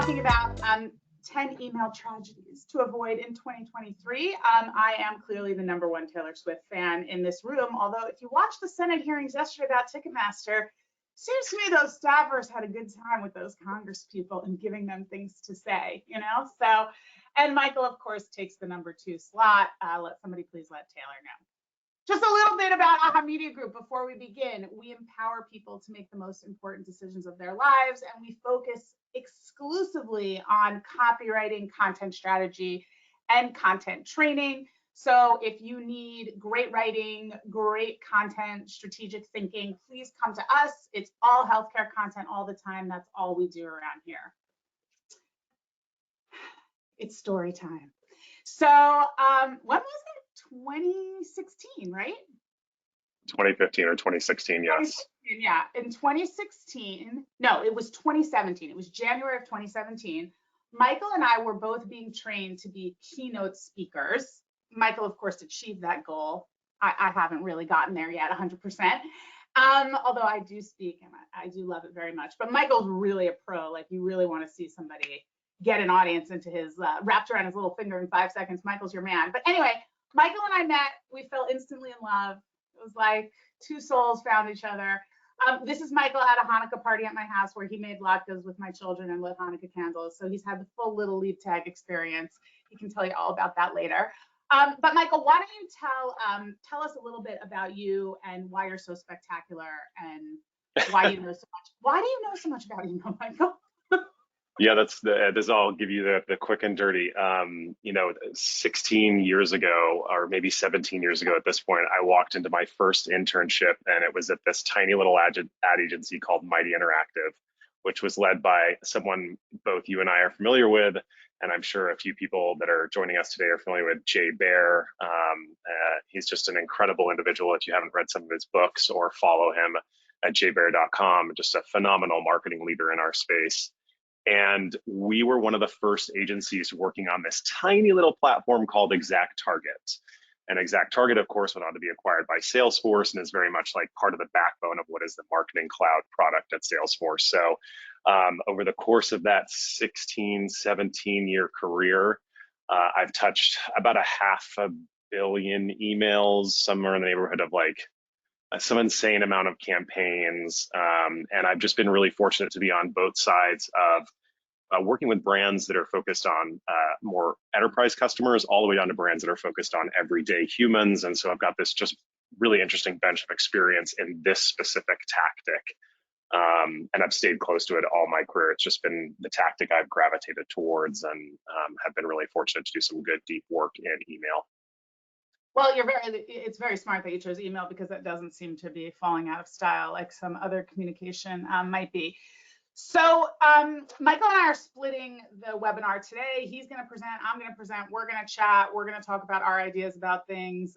talking about 10 email tragedies to avoid in 2023. I am clearly the #1 Taylor Swift fan in this room, although if you watched the Senate hearings yesterday about Ticketmaster, seems to me those staffers had a good time with those Congress people and giving them things to say, you know? So, and Michael, of course, takes the #2 slot. Somebody please let Taylor know. Just a little bit about Ahava Media Group before we begin. We empower people to make the most important decisions of their lives, and we focus exclusively on copywriting, content strategy, and content training. So if you need great writing, great content, strategic thinking, please come to us. It's all healthcare content all the time. That's all we do around here. It's story time. So when was it? 2016, right? 2015 or 2016, yes. 2016, yeah, in 2016, no, it was 2017. It was January of 2017. Michael and I were both being trained to be keynote speakers. Michael, of course, achieved that goal. I haven't really gotten there yet, 100%. Although I do speak and I do love it very much. But Michael's really a pro. Like, you really want to see somebody get an audience into his, wrapped around his little finger in 5 seconds. Michael's your man. But anyway, Michael and I met, we fell instantly in love. It was like two souls found each other. This is Michael at a Hanukkah party at my house where he made latkes with my children and lit Hanukkah candles. So he's had the full little Leibtag experience. He can tell you all about that later. But Michael, why don't you tell us a little bit about you and why you're so spectacular and why you know so much. Why do you know so much about email, Michael? Yeah, this. I'll give you the quick and dirty. 16 years ago, or maybe 17 years ago at this point, I walked into my first internship, and it was at this tiny little ad agency called Mighty Interactive, which was led by someone both you and I are familiar with, and I'm sure a few people that are joining us today are familiar with, Jay Baer. He's just an incredible individual. If you haven't read some of his books or follow him at jbear.com, just a phenomenal marketing leader in our space. And we were one of the first agencies working on this tiny little platform called ExactTarget. And ExactTarget, of course, went on to be acquired by Salesforce and is very much like part of the backbone of what is the Marketing Cloud product at Salesforce. So over the course of that 16, 17-year career, I've touched about 500 million emails, somewhere in the neighborhood of like some insane amount of campaigns, and I've just been really fortunate to be on both sides of working with brands that are focused on more enterprise customers, all the way down to brands that are focused on everyday humans. And so I've got this just really interesting bench of experience in this specific tactic, and I've stayed close to it all my career. It's just been the tactic I've gravitated towards, and have been really fortunate to do some good deep work in email. Well, it's very smart that you chose email, because that doesn't seem to be falling out of style like some other communication might be. So Michael and I are splitting the webinar today. He's going to present, I'm going to present, we're going to chat, we're going to talk about our ideas about things.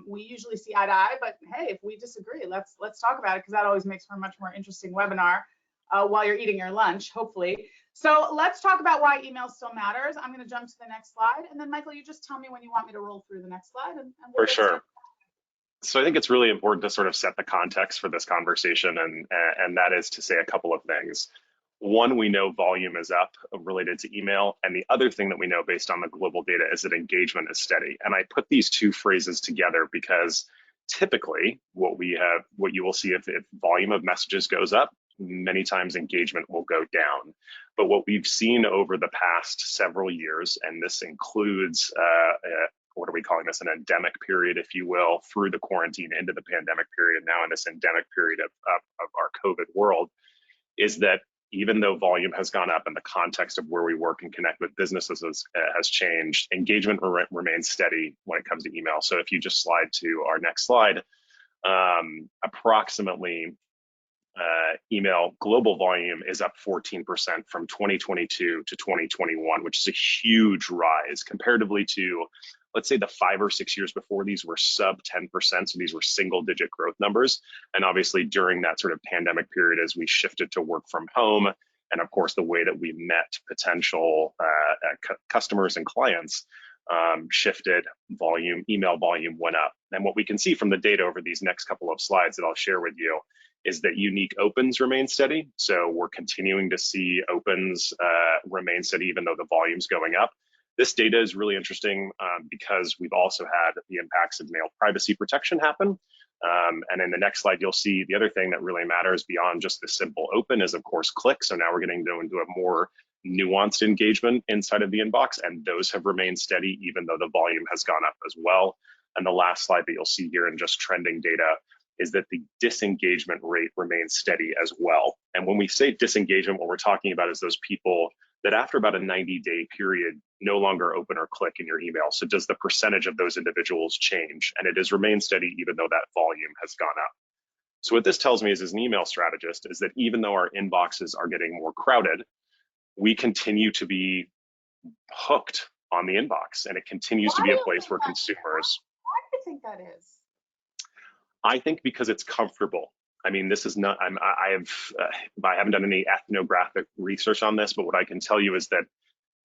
We usually see eye to eye, but hey, if we disagree, let's talk about it, because that always makes for a much more interesting webinar while you're eating your lunch, hopefully. So let's talk about why email still matters. I'm going to jump to the next slide, and then Michael, you just tell me when you want me to roll through the next slide. And we'll for sure. So I think it's really important to sort of set the context for this conversation, and that is to say a couple of things. One, we know volume is up related to email, and the other thing that we know based on the global data is that engagement is steady. And I put these two phrases together because typically what you will see if volume of messages goes up, many times engagement will go down. But what we've seen over the past several years, and this includes, what are we calling this, an endemic period, if you will, through the quarantine into the pandemic period, now in this endemic period of our COVID world, is that even though volume has gone up and the context of where we work and connect with businesses has changed, engagement remains steady when it comes to email. So if you just slide to our next slide, approximately email global volume is up 14% from 2022 to 2021, which is a huge rise comparatively to, let's say, the 5 or 6 years before. These were sub 10%, so these were single-digit growth numbers. And obviously during that sort of pandemic period, as we shifted to work from home, and of course the way that we met potential customers and clients shifted, email volume went up. And what we can see from the data over these next couple of slides that I'll share with you is that unique opens remain steady. So we're continuing to see opens remain steady even though the volume's going up. This data is really interesting because we've also had the impacts of mail privacy protection happen. And in the next slide, you'll see the other thing that really matters beyond just the simple open is, of course, click. So now we're getting into a more nuanced engagement inside of the inbox, and those have remained steady even though the volume has gone up as well. And the last slide that you'll see here in just trending data is that the disengagement rate remains steady as well. And when we say disengagement, what we're talking about is those people that after about a 90-day period no longer open or click in your email. So does the percentage of those individuals change? And it has remained steady even though that volume has gone up. So what this tells me is, as an email strategist, is that even though our inboxes are getting more crowded, we continue to be hooked on the inbox, and it continues to be a place where consumers. Why do you think that is? I think because it's comfortable. I mean, this is not, I haven't done any ethnographic research on this, but what I can tell you is that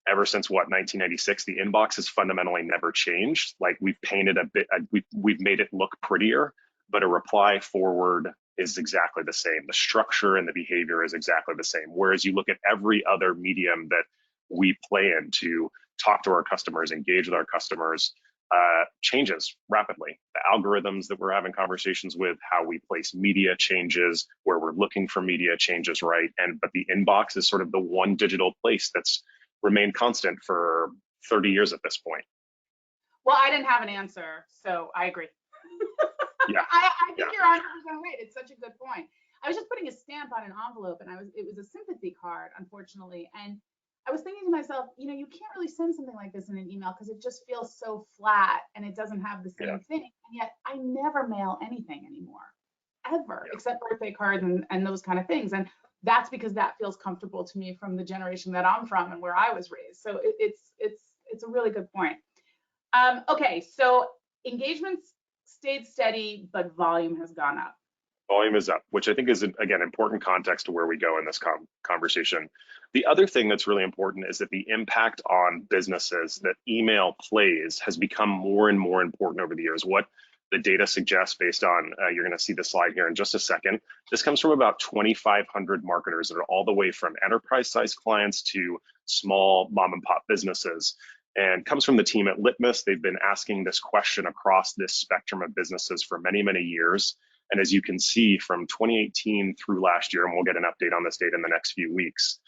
ever since 1996, the inbox has fundamentally never changed. Like, we've painted a bit, we've made it look prettier, but a reply forward is exactly the same. The structure and the behavior is exactly the same. Whereas you look at every other medium that we play in to talk to our customers, engage with our customers, changes rapidly. The algorithms that we're having conversations with, how we place media changes, where we're looking for media changes, right? But the inbox is sort of the one digital place that's remained constant for 30 years at this point. Well, I didn't have an answer, so I agree. Yeah. I think you're 100% right. It's such a good point. I was just putting a stamp on an envelope, and it was a sympathy card, unfortunately. And I was thinking to myself, you know, you can't really send something like this in an email because it just feels so flat and it doesn't have the same thing. And yet I never mail anything anymore, ever, except birthday cards and those kind of things. And that's because that feels comfortable to me from the generation that I'm from and where I was raised. So it's a really good point. Okay, so engagements stayed steady, but volume has gone up. Volume is up, which I think is, again, important context to where we go in this conversation. The other thing that's really important is that the impact on businesses that email plays has become more and more important over the years. What the data suggests, based on, you're going to see the slide here in just a second, this comes from about 2,500 marketers that are all the way from enterprise-sized clients to small mom and pop businesses, and comes from the team at Litmus. They've been asking this question across this spectrum of businesses for many, many years. And as you can see, from 2018 through last year, and we'll get an update on this data in the next few weeks,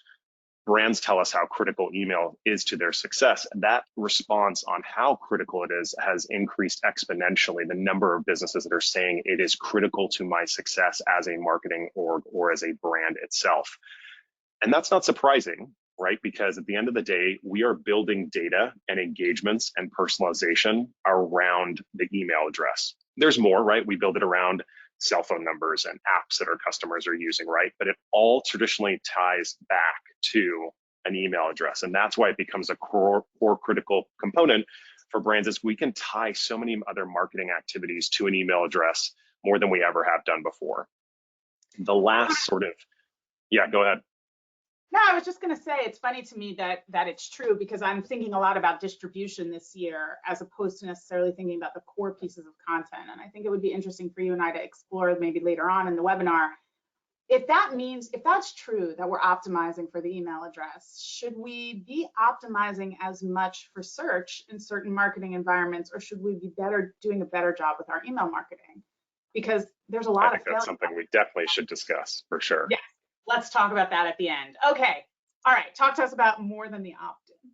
brands tell us how critical email is to their success. That response on how critical it is has increased exponentially. The number of businesses that are saying it is critical to my success as a marketing org or as a brand itself. And that's not surprising, right? Because at the end of the day, we are building data and engagements and personalization around the email address. There's more, right? We build it around cell phone numbers and apps that our customers are using, right? But it all traditionally ties back to an email address. And that's why it becomes a core critical component for brands, is we can tie so many other marketing activities to an email address more than we ever have done before. The last sort of, yeah, go ahead. No, I was just going to say, it's funny to me that it's true, because I'm thinking a lot about distribution this year as opposed to necessarily thinking about the core pieces of content. And I think it would be interesting for you and I to explore maybe later on in the webinar. If that's true, that we're optimizing for the email address, should we be optimizing as much for search in certain marketing environments, or should we be doing a better job with our email marketing? Because there's a lot of failure. That's something we definitely should discuss, for sure. Yeah. Let's talk about that at the end. Okay. All right. Talk to us about more than the opt-in.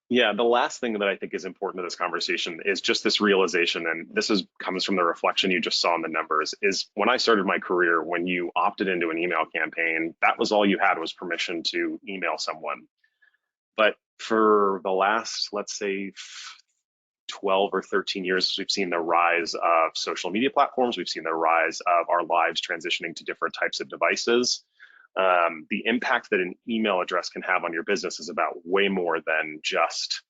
Yeah, the last thing that I think is important to this conversation is just this realization, and this comes from the reflection you just saw in the numbers, is when I started my career, when you opted into an email campaign, that was all you had, was permission to email someone. But for the last, let's say, 12 or 13 years, we've seen the rise of social media platforms. We've seen the rise of our lives transitioning to different types of devices. The impact that an email address can have on your business is about way more than just,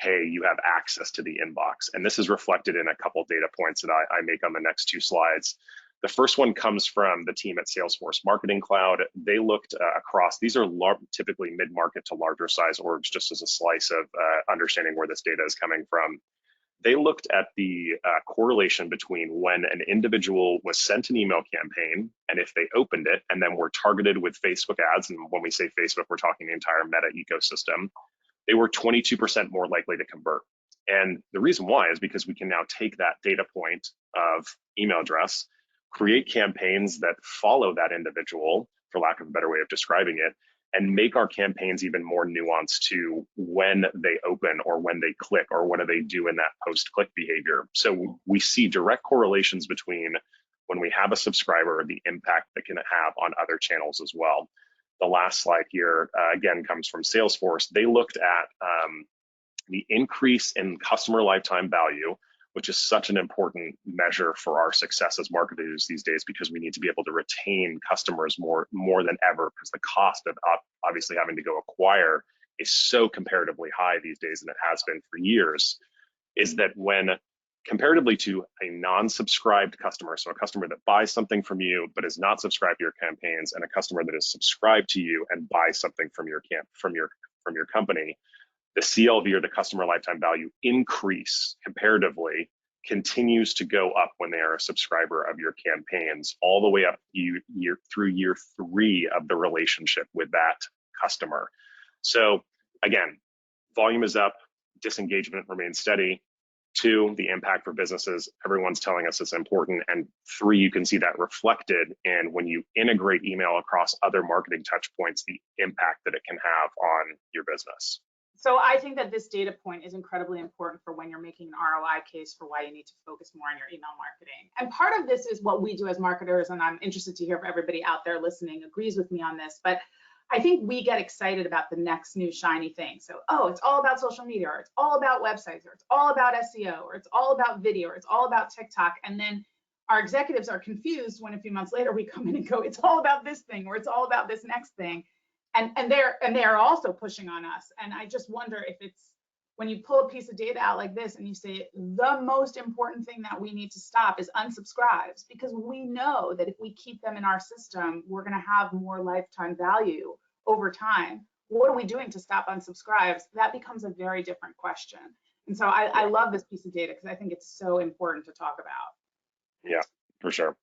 hey, you have access to the inbox. And this is reflected in a couple data points that I make on the next two slides. The first one comes from the team at Salesforce Marketing Cloud. They looked across, these are typically mid-market to larger size orgs, just as a slice of understanding where this data is coming from. They looked at the correlation between when an individual was sent an email campaign and if they opened it and then were targeted with Facebook ads. And when we say Facebook, we're talking the entire Meta ecosystem. They were 22% more likely to convert. And the reason why is because we can now take that data point of email address, create campaigns that follow that individual, for lack of a better way of describing it, and make our campaigns even more nuanced to when they open or when they click or what do they do in that post-click behavior. So we see direct correlations between when we have a subscriber, the impact that can have on other channels as well. The last slide here, again, comes from Salesforce. They looked at the increase in customer lifetime value, which is such an important measure for our success as marketers these days, because we need to be able to retain customers more than ever, because the cost of obviously having to go acquire is so comparatively high these days, and it has been for years, is that when comparatively to a non-subscribed customer, so a customer that buys something from you but is not subscribed to your campaigns, and a customer that is subscribed to you and buys something from your company, the CLV, or the customer lifetime value, increase comparatively continues to go up when they are a subscriber of your campaigns, all the way up through year 3 of the relationship with that customer. So again, volume is up, disengagement remains steady. 2, the impact for businesses, everyone's telling us it's important. And 3, you can see that reflected in when you integrate email across other marketing touch points, the impact that it can have on your business. So I think that this data point is incredibly important for when you're making an ROI case for why you need to focus more on your email marketing. And part of this is what we do as marketers, and I'm interested to hear if everybody out there listening agrees with me on this, but I think we get excited about the next new shiny thing. So, oh, it's all about social media, or it's all about websites, or it's all about SEO, or it's all about video, or it's all about TikTok. And then our executives are confused when a few months later we come in and go, it's all about this thing, or it's all about this next thing. And they're also pushing on us. And I just wonder if it's, when you pull a piece of data out like this and you say the most important thing that we need to stop is unsubscribes, because we know that if we keep them in our system, we're going to have more lifetime value over time. What are we doing to stop unsubscribes? That becomes a very different question. And so I love this piece of data because I think it's so important to talk about. Yeah, for sure.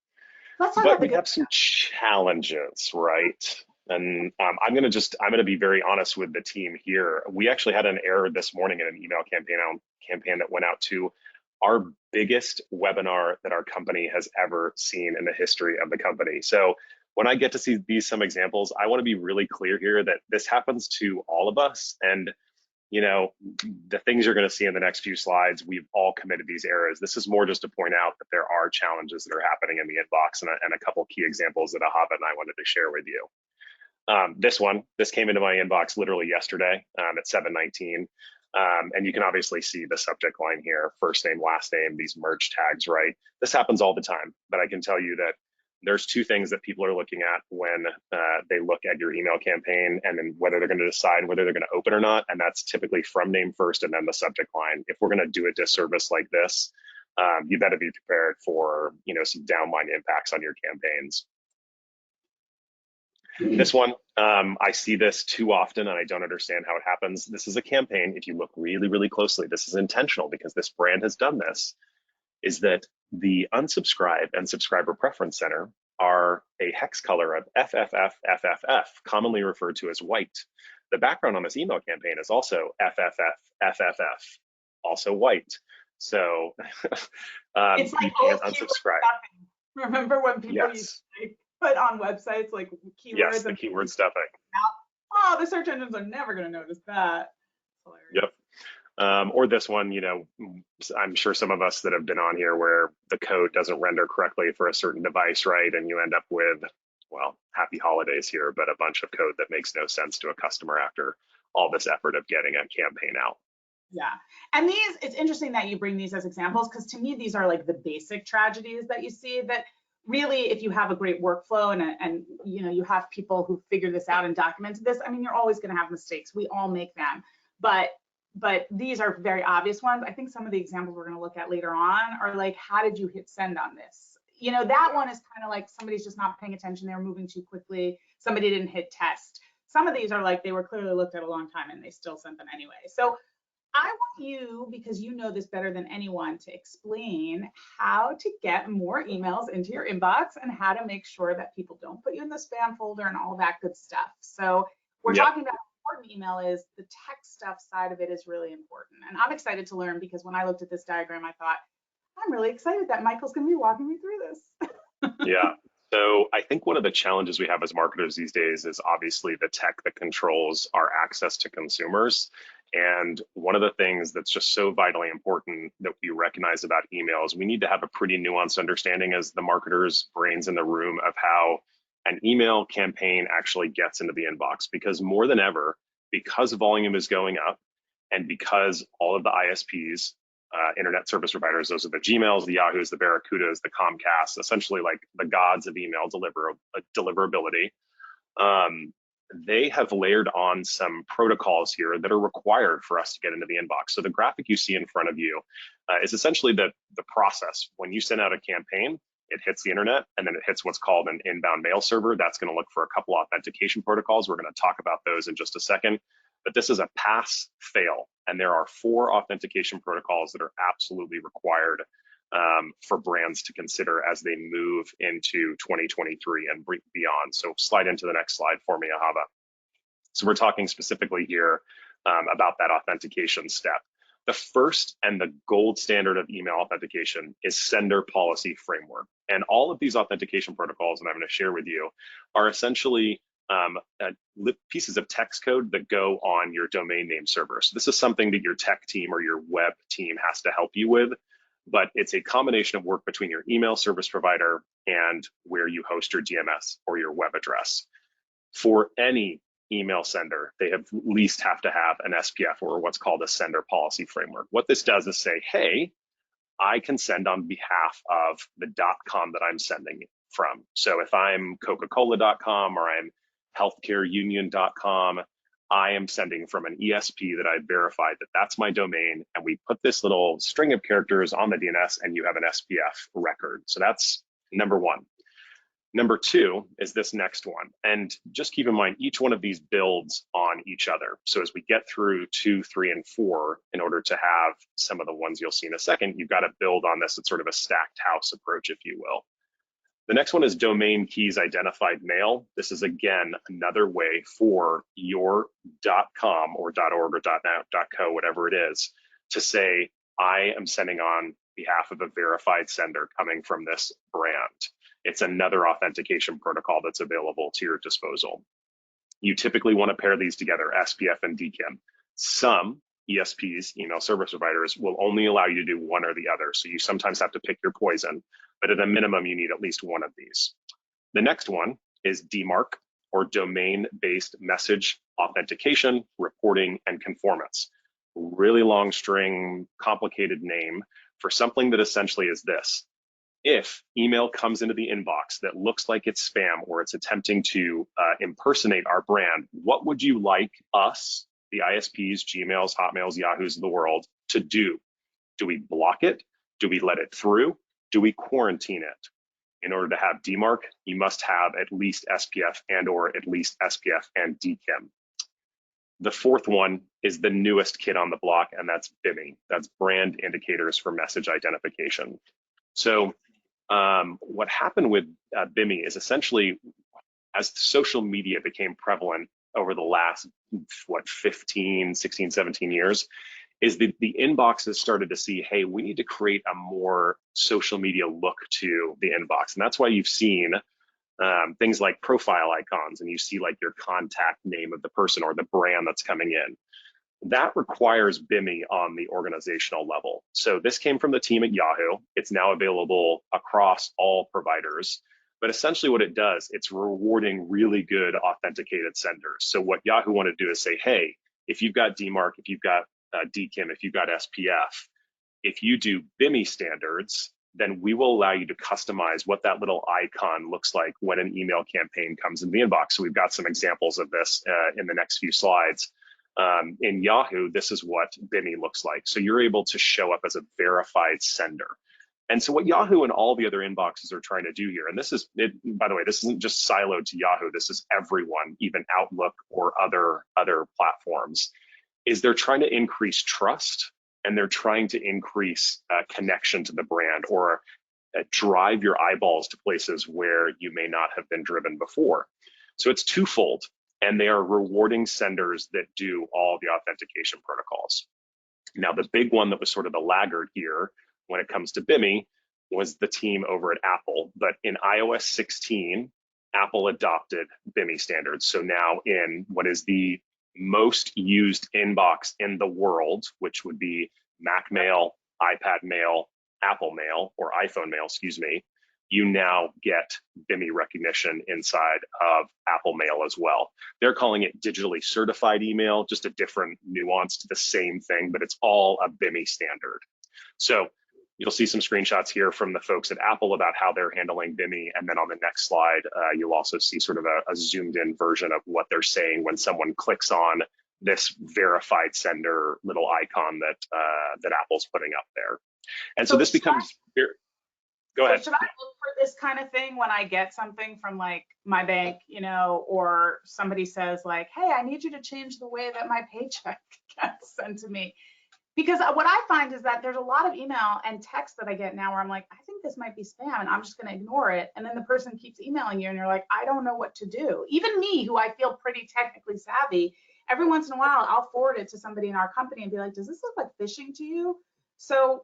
Let's talk but about we have some challenges, right? And I'm going to be very honest with the team here. We actually had an error this morning in an email campaign that went out to our biggest webinar that our company has ever seen in the history of the company. So when I get to see some examples, I want to be really clear here that this happens to all of us. And you know, the things you're going to see in the next few slides, we've all committed these errors. This is more just to point out that there are challenges that are happening in the inbox, and a couple key examples that Ahava and I wanted to share with you. This came into my inbox literally yesterday at 7:19. And you can obviously see the subject line here, first name, last name, these merge tags, right? This happens all the time, but I can tell you that there's 2 things that people are looking at when they look at your email campaign, and then whether they're going to decide whether they're going to open or not. And that's typically from name first and then the subject line. If we're going to do a disservice like this, you better be prepared for, some downline impacts on your campaigns. This one, I see this too often and I don't understand how it happens. This is a campaign. If you look really, really closely, this is intentional because this brand has done this, is that the unsubscribe and subscriber preference center are a hex color of FFF, commonly referred to as white. The background on this email campaign is also FFF, also white. So it's like you can't unsubscribe. Remember when people used to put on websites like keywords? Yes, the keyword stuffing. Oh, the search engines are never going to notice that. Yep. Or this one, I'm sure some of us that have been on here where the code doesn't render correctly for a certain device, right? And you end up with, well, happy holidays here, but a bunch of code that makes no sense to a customer after all this effort of getting a campaign out. Yeah. And it's interesting that you bring these as examples, because to me, these are like the basic tragedies that you see, that really, if you have a great workflow and you have people who figure this out and document this, I mean, you're always going to have mistakes. We all make them, but these are very obvious ones. I think some of the examples we're going to look at later on are like, how did you hit send on this? That one is kind of like somebody's just not paying attention. They were moving too quickly. Somebody didn't hit test. Some of these are like they were clearly looked at a long time and they still sent them anyway. So I want you, because you know this better than anyone, to explain how to get more emails into your inbox and how to make sure that people don't put you in the spam folder and all that good stuff. So we're Yep. talking about how important email is. The tech stuff side of it is really important. And I'm excited to learn, because when I looked at this diagram, I thought, I'm really excited that Michael's going to be walking me through this. Yeah. So I think one of the challenges we have as marketers these days is obviously the tech that controls our access to consumers. And one of the things that's just so vitally important that we recognize about emails, we need to have a pretty nuanced understanding as the marketers' brains in the room of how an email campaign actually gets into the inbox. Because more than ever, because volume is going up and because all of the ISPs, internet service providers, those are the Gmails, the Yahoos, the Barracudas, the Comcasts, essentially like the gods of email deliverability. They have layered on some protocols here that are required for us to get into the inbox. So the graphic you see in front of you is essentially the process. When you send out a campaign, it hits the internet, and then it hits what's called an inbound mail server. That's going to look for a couple authentication protocols. We're going to talk about those in just a second. But this is a pass fail, and there are 4 authentication protocols that are absolutely required for brands to consider as they move into 2023 and beyond. So slide into the next slide for me, Ahava. So we're talking specifically here about that authentication step. The first and the gold standard of email authentication is sender policy framework. And all of these authentication protocols that I'm going to share with you are essentially pieces of text code that go on your domain name server. So this is something that your tech team or your web team has to help you with, but it's a combination of work between your email service provider and where you host your DMS or your web address. For any email sender, they at least have to have an SPF, or what's called a sender policy framework. What this does is say, hey, I can send on behalf of the .com that I'm sending from. So if I'm Coca-Cola.com or I'm healthcareunion.com, I am sending from an ESP that I verified that that's my domain, and we put this little string of characters on the DNS, and you have an SPF record. So that's number 1. Number 2 is this next one. And just keep in mind, each one of these builds on each other. So as we get through 2, 3, and 4, in order to have some of the ones you'll see in a second, you've got to build on this. It's sort of a stacked house approach, if you will. The next one is domain keys identified mail. This is, again, another way for your .com or .org or .net, .co, whatever it is, to say, I am sending on behalf of a verified sender coming from this brand. It's another authentication protocol that's available to your disposal. You typically want to pair these together, SPF and DKIM. Some ESPs, email service providers, will only allow you to do one or the other. So you sometimes have to pick your poison, but at a minimum, you need at least one of these. The next one is DMARC, or domain-based message authentication, reporting, and conformance. Really long string, complicated name for something that essentially is this. If email comes into the inbox that looks like it's spam or it's attempting to impersonate our brand, what would you like us, the ISPs, Gmails, Hotmails, Yahoos of the world, to do? Do we block it? Do we let it through? Do we quarantine it? In order to have DMARC, you must have at least SPF and or at least SPF and DKIM. The 4th one is the newest kid on the block, and that's BIMI. That's brand indicators for message identification. So what happened with BIMI is essentially, as social media became prevalent over the last, 15, 16, 17 years, is the inboxes started to see, hey, we need to create a more social media look to the inbox. And that's why you've seen things like profile icons, and you see like your contact name of the person or the brand that's coming in. That requires BIMI on the organizational level. So this came from the team at Yahoo. It's now available across all providers. But essentially what it does, it's rewarding really good authenticated senders. So what Yahoo want to do is say, hey, if you've got DMARC, if you've got DKIM, if you've got SPF, if you do BIMI standards, then we will allow you to customize what that little icon looks like when an email campaign comes in the inbox. So we've got some examples of this in the next few slides. In Yahoo, this is what BIMI looks like. So you're able to show up as a verified sender. And so what Yahoo and all the other inboxes are trying to do here, and this is, by the way, this isn't just siloed to Yahoo, this is everyone, even Outlook or other platforms, is they're trying to increase trust, and they're trying to increase connection to the brand, or drive your eyeballs to places where you may not have been driven before. So it's twofold, and they are rewarding senders that do all the authentication protocols. Now, the big one that was sort of the laggard here when it comes to BIMI was the team over at Apple. But in iOS 16, Apple adopted BIMI standards. So now in what is the most used inbox in the world, which would be Mac Mail, iPad Mail, Apple Mail, or iPhone Mail, excuse me, you now get BIMI recognition inside of Apple Mail as well. They're calling it digitally certified email, just a different nuance to the same thing, but it's all a BIMI standard. So you'll see some screenshots here from the folks at Apple about how they're handling BIMI. And then on the next slide, you'll also see sort of a zoomed in version of what they're saying when someone clicks on this verified sender little icon that Apple's putting up there. And so this becomes, go ahead. So should I look for this kind of thing when I get something from like my bank, you know, or somebody says like, hey, I need you to change the way that my paycheck gets sent to me? Because what I find is that there's a lot of email and text that I get now where I'm like, I think this might be spam and I'm just going to ignore it. And then the person keeps emailing you and you're like, I don't know what to do. Even me, who I feel pretty technically savvy, every once in a while, I'll forward it to somebody in our company and be like, does this look like phishing to you? So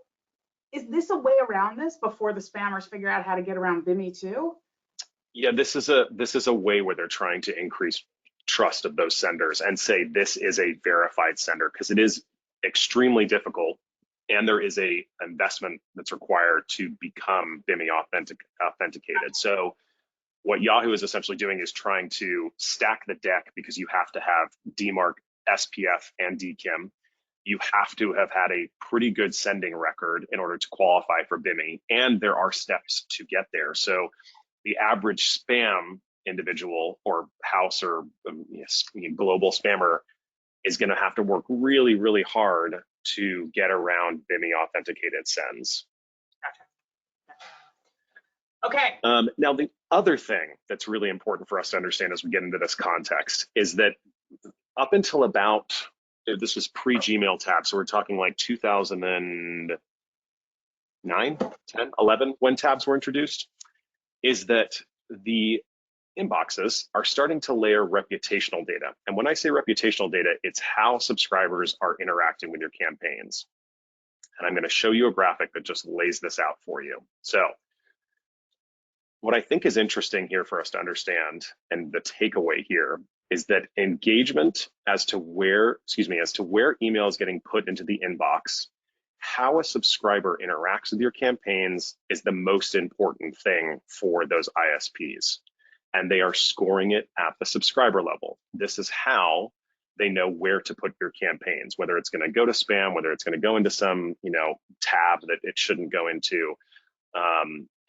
is this a way around this before the spammers figure out how to get around BIMI too? Yeah, this is a way where they're trying to increase trust of those senders and say this is a verified sender, because it is extremely difficult, and there is a investment that's required to become BIMI authenticated. So what Yahoo is essentially doing is trying to stack the deck, because you have to have DMARC, SPF, and DKIM. You have to have had a pretty good sending record in order to qualify for BIMI, and there are steps to get there. So the average spam individual or house or global spammer is going to have to work really, really hard to get around BIMI authenticated sends. Gotcha. Okay. Now, the other thing that's really important for us to understand as we get into this context is that up until about, this was pre-Gmail tab, so we're talking like 2009, 10, 11, when tabs were introduced, is that the inboxes are starting to layer reputational data. And when I say reputational data, it's how subscribers are interacting with your campaigns. And I'm going to show you a graphic that just lays this out for you. So what I think is interesting here for us to understand, and the takeaway here, is that engagement as to where email is getting put into the inbox, how a subscriber interacts with your campaigns is the most important thing for those ISPs. And they are scoring it at the subscriber level. This is how they know where to put your campaigns, whether it's going to go to spam, whether it's going to go into some tab that it shouldn't go into.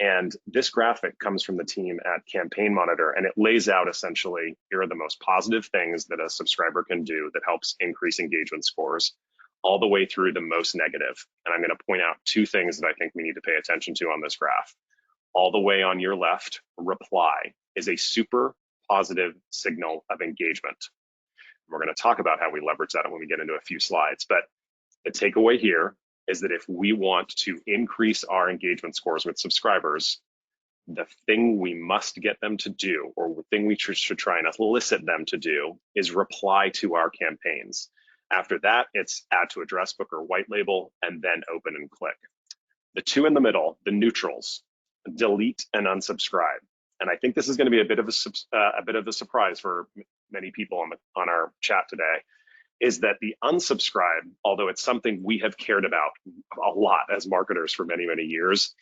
And this graphic comes from the team at Campaign Monitor, and it lays out essentially, here are the most positive things that a subscriber can do that helps increase engagement scores, all the way through the most negative. And I'm going to point out two things that I think we need to pay attention to on this graph. All the way on your left, reply is a super positive signal of engagement. We're going to talk about how we leverage that when we get into a few slides. But the takeaway here is that if we want to increase our engagement scores with subscribers, the thing we must get them to do, or the thing we should try and elicit them to do, is reply to our campaigns. After that, it's add to address book or white label, and then open and click. The two in the middle, the neutrals, delete and unsubscribe. And I think this is going to be a bit of a surprise for many people on our chat today, is that the unsubscribe, although it's something we have cared about a lot as marketers for many, many years,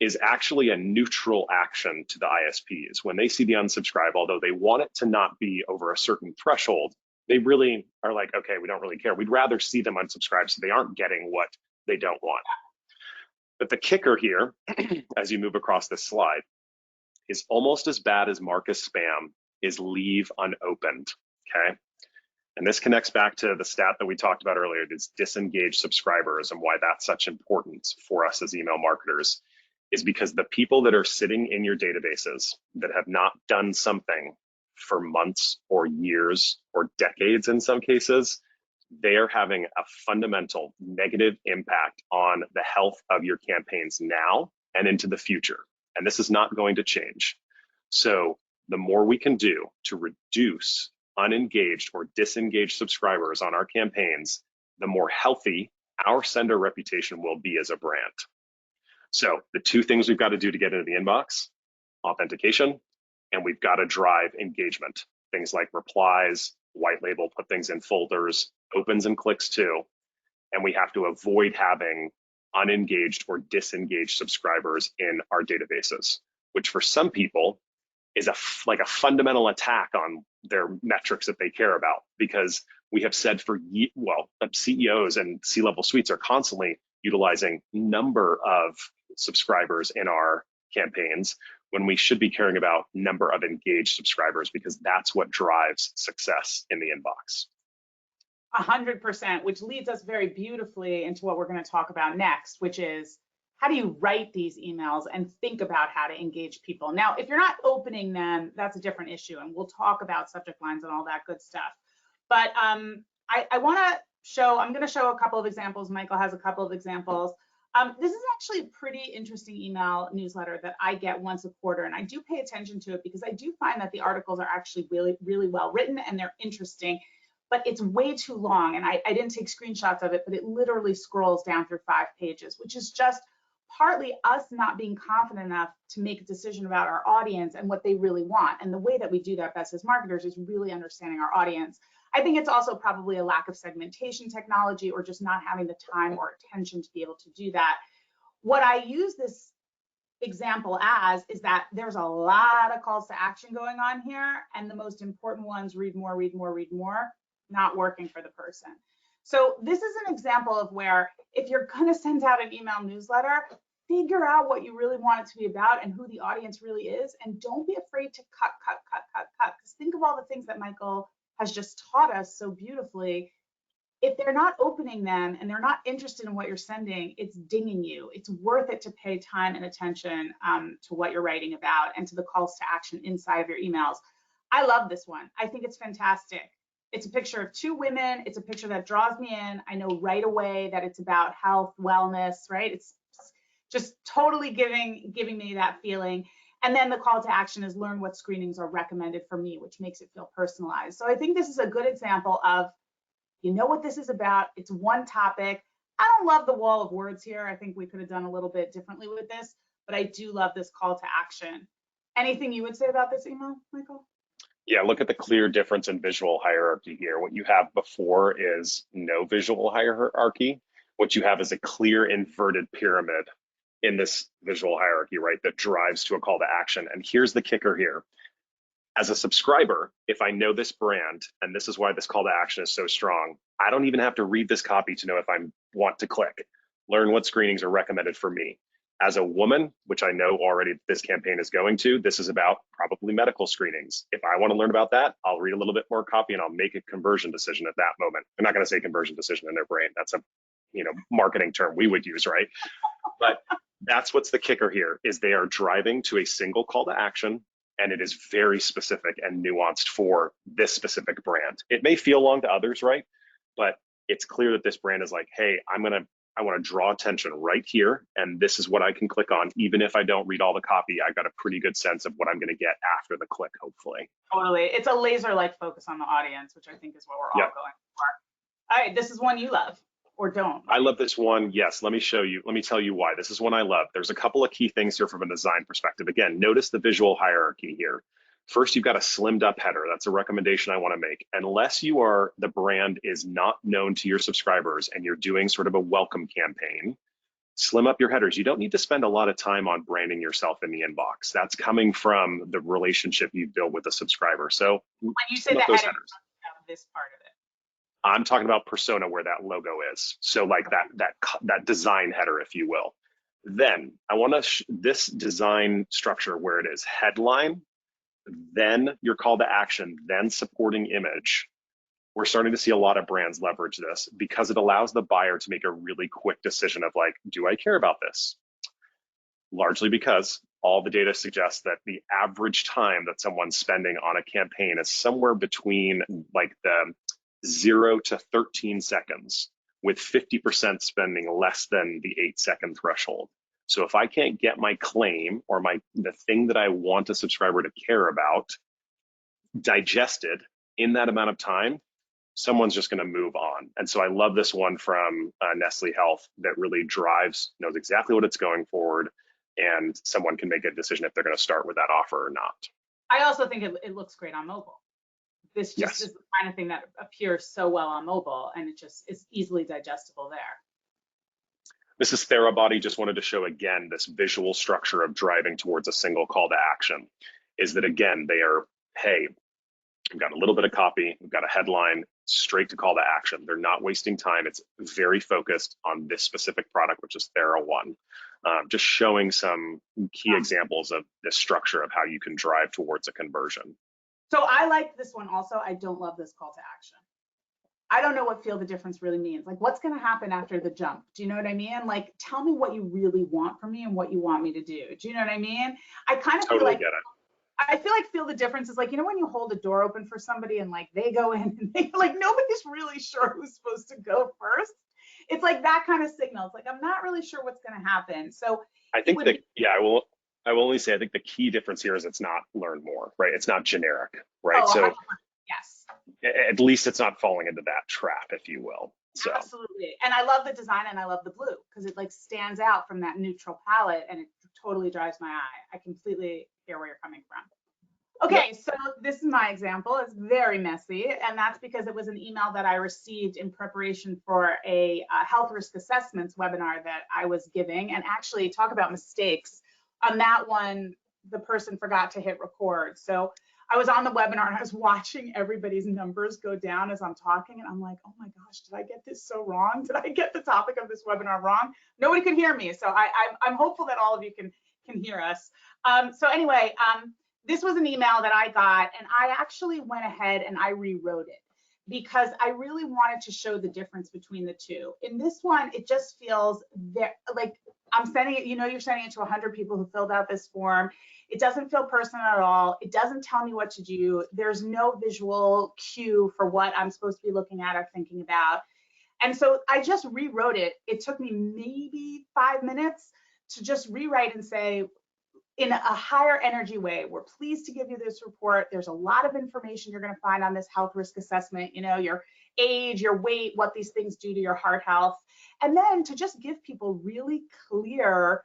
is actually a neutral action to the ISPs. When they see the unsubscribe, although they want it to not be over a certain threshold, they really are like, okay, we don't really care. We'd rather see them unsubscribe so they aren't getting what they don't want. But the kicker here, as you move across this slide, is almost as bad as Marcus spam is leave unopened, okay? And this connects back to the stat that we talked about earlier, this disengaged subscribers, and why that's such importance for us as email marketers is because the people that are sitting in your databases that have not done something for months or years or decades in some cases, they are having a fundamental negative impact on the health of your campaigns now and into the future. And this is not going to change. So the more we can do to reduce unengaged or disengaged subscribers on our campaigns, the more healthy our sender reputation will be as a brand. So the two things we've got to do to get into the inbox: authentication, and we've got to drive engagement. Things like replies, white label, put things in folders, opens and clicks too. And we have to avoid having unengaged or disengaged subscribers in our databases, which for some people is like a fundamental attack on their metrics that they care about, because we have said for, CEOs and C-level suites are constantly utilizing number of subscribers in our campaigns when we should be caring about number of engaged subscribers, because that's what drives success in the inbox. 100%, which leads us very beautifully into what we're going to talk about next, which is how do you write these emails and think about how to engage people? Now, if you're not opening them, that's a different issue, and we'll talk about subject lines and all that good stuff. But I want to show, I'm going to show a couple of examples. Michael has a couple of examples. This is actually a pretty interesting email newsletter that I get once a quarter, and I do pay attention to it because I do find that the articles are actually really, really well written and they're interesting, but it's way too long. And I didn't take screenshots of it, but it literally scrolls down through 5 pages, which is just partly us not being confident enough to make a decision about our audience and what they really want. And the way that we do that best as marketers is really understanding our audience. I think it's also probably a lack of segmentation technology or just not having the time or attention to be able to do that. What I use this example as is that there's a lot of calls to action going on here, and the most important ones, read more, read more, read more, not working for the person. So this is an example of where if you're going to send out an email newsletter, figure out what you really want it to be about and who the audience really is, and don't be afraid to cut. Because think of all the things that Michael has just taught us so beautifully. If they're not opening them and they're not interested in what you're sending, it's dinging you. It's worth it to pay time and attention to what you're writing about and to the calls to action inside of your emails. I love this one. I think it's fantastic. It's a picture of 2 women. It's a picture that draws me in. I know right away that it's about health, wellness, right? It's just totally giving me that feeling. And then the call to action is learn what screenings are recommended for me, which makes it feel personalized. So I think this is a good example of, you know what this is about. It's one topic. I don't love the wall of words here. I think we could have done a little bit differently with this, but I do love this call to action. Anything you would say about this email, Michael? Yeah, look at the clear difference in visual hierarchy here. What you have before is no visual hierarchy. What you have is a clear inverted pyramid in this visual hierarchy, right, that drives to a call to action. And here's the kicker here. As a subscriber, if I know this brand, and this is why this call to action is so strong, I don't even have to read this copy to know if I want to click. Learn what screenings are recommended for me. As a woman, which I know already this campaign is going to, this is about probably medical screenings. If I want to learn about that, I'll read a little bit more copy and I'll make a conversion decision at that moment. I'm not going to say conversion decision in their brain. That's a marketing term we would use, right? But that's what's the kicker here, is they are driving to a single call to action, and it is very specific and nuanced for this specific brand. It may feel long to others, right? But it's clear that this brand is like, hey, I want to draw attention right here, and this is what I can click on. Even if I don't read all the copy, I've got a pretty good sense of what I'm going to get after the click, hopefully. Totally. It's a laser-like focus on the audience, which I think is what we're all going for. All right, this is one you love or don't. I love this one. Yes, let me tell you why. This is one I love. There's a couple of key things here from a design perspective. Again, notice the visual hierarchy here. First, you've got a slimmed up header. That's a recommendation I want to make. Unless the brand is not known to your subscribers and you're doing sort of a welcome campaign, slim up your headers. You don't need to spend a lot of time on branding yourself in the inbox. That's coming from the relationship you build with a subscriber. So when you say the headers, this part of it. I'm talking about persona, where that logo is. So like that design header, if you will. Then I want this design structure where it is headline, then your call to action, then supporting image. We're starting to see a lot of brands leverage this because it allows the buyer to make a really quick decision of like, do I care about this? Largely because all the data suggests that the average time that someone's spending on a campaign is somewhere between like the 0 to 13 seconds, with 50% spending less than the 8-second threshold. So if I can't get my claim or the thing that I want a subscriber to care about digested in that amount of time, someone's just going to move on. And so I love this one from Nestle Health that really knows exactly what it's going forward, and someone can make a decision if they're going to start with that offer or not. I also think it looks great on mobile. This just is the kind of thing that appears so well on mobile, and it just is easily digestible there. Mrs. Therabody just wanted to show again this visual structure of driving towards a single call to action. Is that again, they are, hey, we've got a little bit of copy, we've got a headline, straight to call to action. They're not wasting time. It's very focused on this specific product, which is Thera1. Just showing some key examples of this structure of how you can drive towards a conversion. So I like this one also. I don't love this call to action. I don't know what feel the difference really means. Like, what's going to happen after the jump? Do you know what I mean? Like, tell me what you really want from me and what you want me to do. Do you know what I mean? I kind of Totally feel like, get it. I feel the difference is like, you know, when you hold a door open for somebody and like they go in and they like, nobody's really sure who's supposed to go first. It's like that kind of signal. It's like, I'm not really sure what's going to happen. So I think I will only say, I think the key difference here is it's not learn more, right? It's not generic, right? Oh, so yes. At least it's not falling into that trap, if you will. So absolutely. And I love the design and I love the blue because it like stands out from that neutral palette and it totally drives my eye. I completely hear where you're coming from. Okay, so this is my example. It's very messy, and that's because it was an email that I received in preparation for a health risk assessments webinar that I was giving. And actually, talk about mistakes. On that one, the person forgot to hit record. So I was on the webinar and I was watching everybody's numbers go down as I'm talking, and I'm like, oh my gosh, did I get this so wrong? Did I get the topic of this webinar wrong? Nobody could hear me, so I'm hopeful that all of you can hear us. So anyway, this was an email that I got, and I actually went ahead and I rewrote it because I really wanted to show the difference between the two. In this one, it just feels like I'm sending it, you know, you're sending it to 100 people who filled out this form. It doesn't feel personal at all. It doesn't tell me what to do. There's no visual cue for what I'm supposed to be looking at or thinking about. And so I just rewrote it. It took me maybe 5 minutes to just rewrite and say, in a higher energy way, we're pleased to give you this report. There's a lot of information you're going to find on this health risk assessment, you know, your age, your weight, what these things do to your heart health. And then to just give people really clear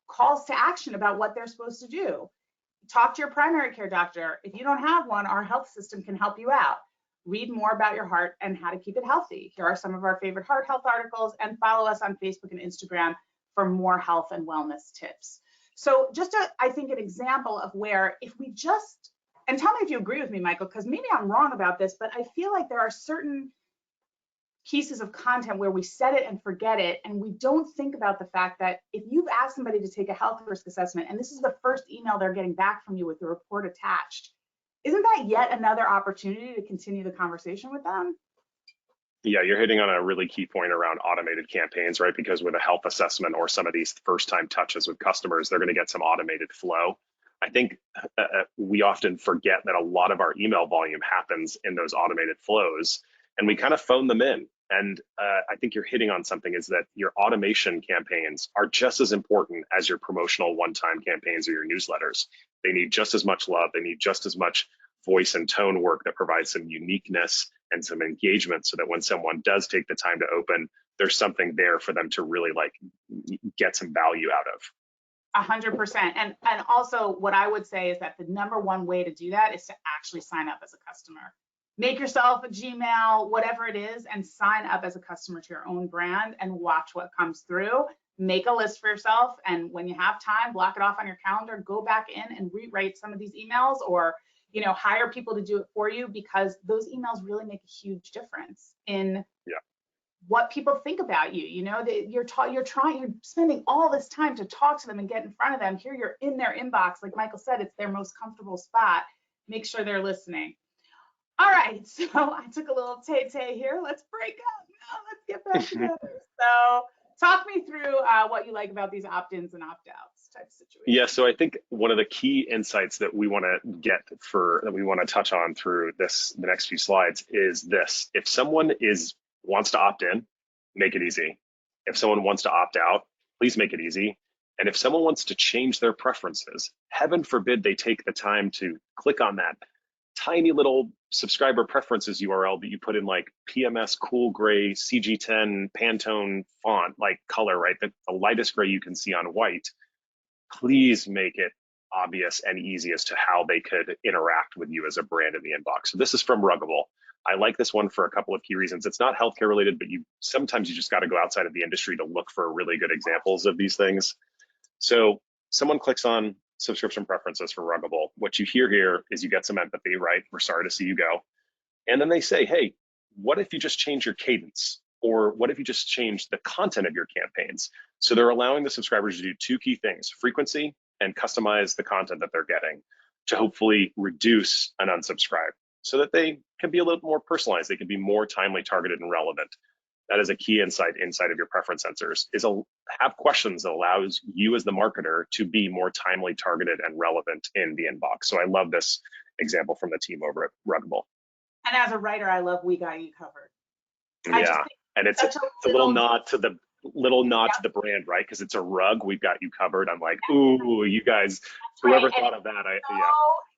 calls to action about what they're supposed to do. Talk to your primary care doctor. If you don't have one, our health system can help you out. Read more about your heart and how to keep it healthy. Here are some of our favorite heart health articles, and follow us on Facebook and Instagram for more health and wellness tips. So just I think an example of where if we just, and tell me if you agree with me, Michael, because maybe I'm wrong about this, but I feel like there are certain pieces of content where we set it and forget it, and we don't think about the fact that if you've asked somebody to take a health risk assessment and this is the first email they're getting back from you with the report attached, isn't that yet another opportunity to continue the conversation with them? Yeah, you're hitting on a really key point around automated campaigns, right? Because with a health assessment or some of these first-time touches with customers, they're going to get some automated flow. I think we often forget that a lot of our email volume happens in those automated flows, and we kind of phone them in. And I think you're hitting on something, is that your automation campaigns are just as important as your promotional one-time campaigns or your newsletters. They need just as much love. They need just as much voice and tone work that provides some uniqueness and some engagement, so that when someone does take the time to open, there's something there for them to really like get some value out of. 100%. And also what I would say is that the #1 way to do that is to actually sign up as a customer. Make yourself a Gmail, whatever it is, and sign up as a customer to your own brand and watch what comes through. Make a list for yourself, and when you have time, block it off on your calendar, go back in and rewrite some of these emails, or hire people to do it for you, because those emails really make a huge difference in what people think about you. You're spending all this time to talk to them and get in front of them. Here you're in their inbox. Like Michael said, it's their most comfortable spot. Make sure they're listening. All right, so I took a little tay-tay here. Let's break up. Now let's get back together. So talk me through what you like about these opt-ins and opt-outs. type of situation? Yeah, so I think one of the key insights that we want to that we want to touch on through the next few slides is this. If someone wants to opt in, make it easy. If someone wants to opt out, please make it easy. And if someone wants to change their preferences, heaven forbid they take the time to click on that tiny little subscriber preferences URL that you put in, like PMS cool gray CG10 Pantone font, like color, right? The lightest gray you can see on white. Please make it obvious and easy as to how they could interact with you as a brand in the inbox. So this is from Ruggable. I like this one for a couple of key reasons. It's not healthcare related, but sometimes you just got to go outside of the industry to look for really good examples of these things. So someone clicks on subscription preferences for Ruggable. What you hear here is you get some empathy, right? We're sorry to see you go. And then they say, hey, what if you just change your cadence? Or what if you just change the content of your campaigns? So they're allowing the subscribers to do two key things: frequency and customize the content that they're getting to hopefully reduce an unsubscribe so that they can be a little more personalized. They can be more timely, targeted, and relevant. That is a key insight inside of your preference sensors, is have questions that allows you as the marketer to be more timely, targeted, and relevant in the inbox. So I love this example from the team over at Ruggable. And as a writer, I love "We Got You Covered." Yeah, and it's a little nod to the to the brand, right? Because it's a rug. We've got you covered. I'm like, ooh, you guys, whoever thought of that,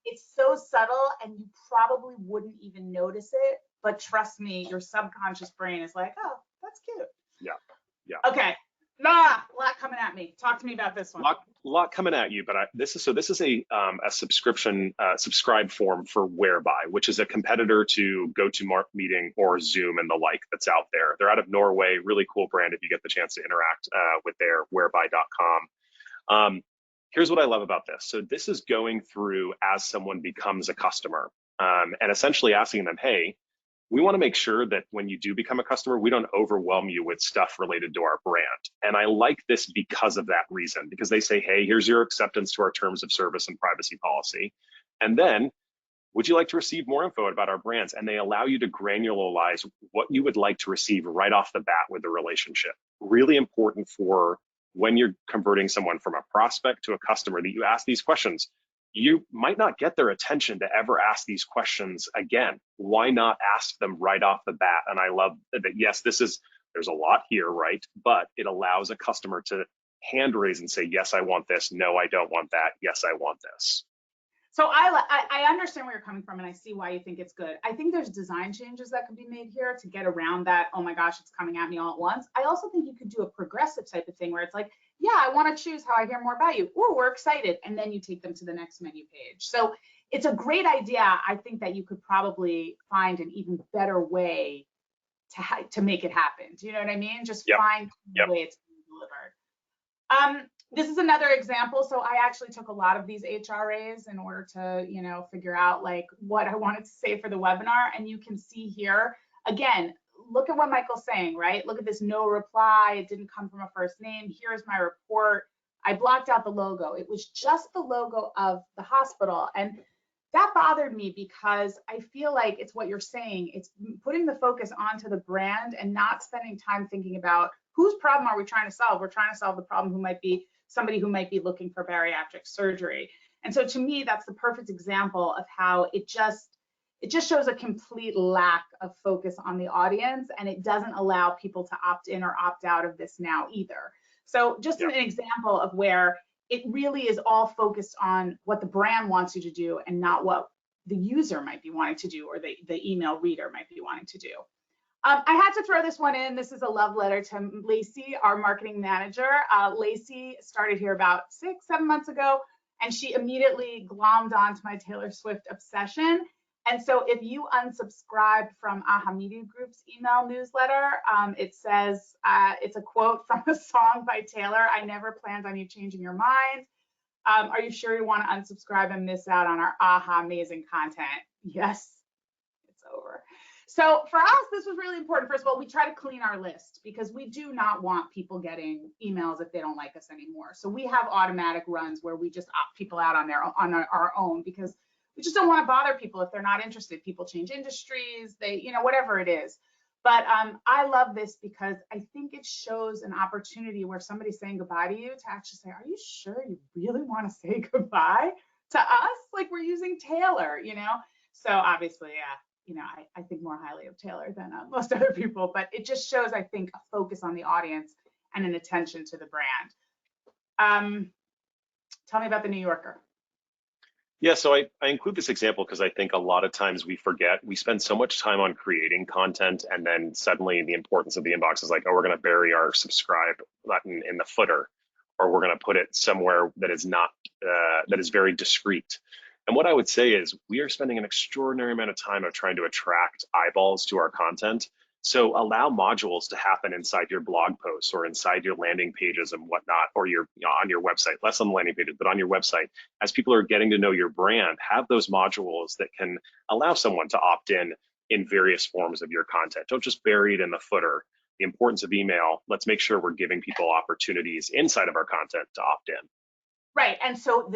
it's so subtle, and you probably wouldn't even notice it. But trust me, your subconscious brain is like, oh, that's cute. Yeah. Okay. A lot coming at me. Talk to me about this one. Lot coming at you, but this is a subscription subscribe form for Whereby, which is a competitor to GoToMeeting or Zoom and the like that's out there. They're out of Norway, really cool brand if you get the chance to interact with their whereby.com. Here's what I love about this. So this is going through as someone becomes a customer and essentially asking them, hey, we want to make sure that when you do become a customer, we don't overwhelm you with stuff related to our brand. And I like this because of that reason, because they say, hey, here's your acceptance to our terms of service and privacy policy. And then, would you like to receive more info about our brands? And they allow you to granularize what you would like to receive right off the bat with the relationship. Really important for when you're converting someone from a prospect to a customer, that you ask these questions. You might not get their attention to ever ask these questions again. Why not ask them right off the bat? And I love that, yes, there's a lot here, right? But it allows a customer to hand raise and say, yes, I want this. No, I don't want that. Yes, I want this. So I understand where you're coming from, and I see why you think it's good. I think there's design changes that could be made here to get around that, oh my gosh, it's coming at me all at once. I also think you could do a progressive type of thing where it's like, yeah, I want to choose how I hear more about you. Ooh, we're excited. And then you take them to the next menu page. So it's a great idea. I think that you could probably find an even better way to make it happen. Do you know what I mean? Just find the way it's being delivered. This is another example. So I actually took a lot of these HRAs in order to, figure out like what I wanted to say for the webinar. And you can see here, again, look at what Michael's saying, right? Look at this no reply. It didn't come from a first name. Here's my report. I blocked out the logo. It was just the logo of the hospital. And that bothered me because I feel like it's what you're saying. It's putting the focus onto the brand and not spending time thinking about whose problem are we trying to solve? We're trying to solve the problem who might be somebody who might be looking for bariatric surgery. And so to me, that's the perfect example of how it just shows a complete lack of focus on the audience, and it doesn't allow people to opt in or opt out of this now either. So just an example of where it really is all focused on what the brand wants you to do and not what the user might be wanting to do or the email reader might be wanting to do. I had to throw this one in. This is a love letter to Lacey, our marketing manager. Lacey started here about 6-7 months ago, and she immediately glommed onto my Taylor Swift obsession. And so if you unsubscribe from Ahava Media Group's email newsletter, it says, it's a quote from a song by Taylor, "I never planned on you changing your mind. Are you sure you want to unsubscribe and miss out on our amazing content?" Yes, it's over. So for us, this was really important. First of all, we try to clean our list because we do not want people getting emails if they don't like us anymore. So we have automatic runs where we just opt people out on our own because we just don't want to bother people if they're not interested. People change industries, whatever it is. But I love this because I think it shows an opportunity where somebody's saying goodbye to you to actually say, are you sure you really want to say goodbye to us? Like, we're using Taylor, you know? So obviously, yeah, you know, I think more highly of Taylor than most other people, but it just shows, I think, a focus on the audience and an attention to the brand. Tell me about the New Yorker. Yeah, so I include this example because I think a lot of times we forget, we spend so much time on creating content, and then suddenly the importance of the inbox is like, oh, we're going to bury our subscribe button in the footer, or we're going to put it somewhere that is not, that is very discreet. And what I would say is we are spending an extraordinary amount of time of trying to attract eyeballs to our content. So allow modules to happen inside your blog posts or inside your landing pages and whatnot, or your, you know, on your website, less on the landing pages, but on your website. As people are getting to know your brand, have those modules that can allow someone to opt in various forms of your content. Don't just bury it in the footer. The importance of email, let's make sure we're giving people opportunities inside of our content to opt in. Right, and so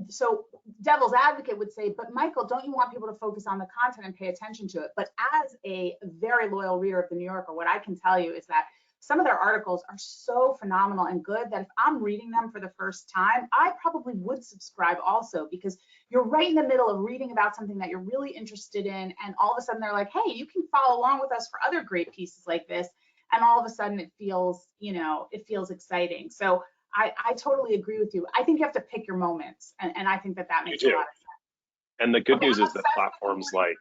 so devil's advocate would say, but Michael, don't you want people to focus on the content and pay attention to it? But as a very loyal reader of the New Yorker, what I can tell you is that some of their articles are so phenomenal and good that if I'm reading them for the first time, I probably would subscribe also, because you're right in the middle of reading about something that you're really interested in, and all of a sudden they're like, hey, you can follow along with us for other great pieces like this, and all of a sudden it feels, you know, it feels exciting. So I totally agree with you. I think you have to pick your moments, and I think that makes a lot of sense. And the good news is that platforms like,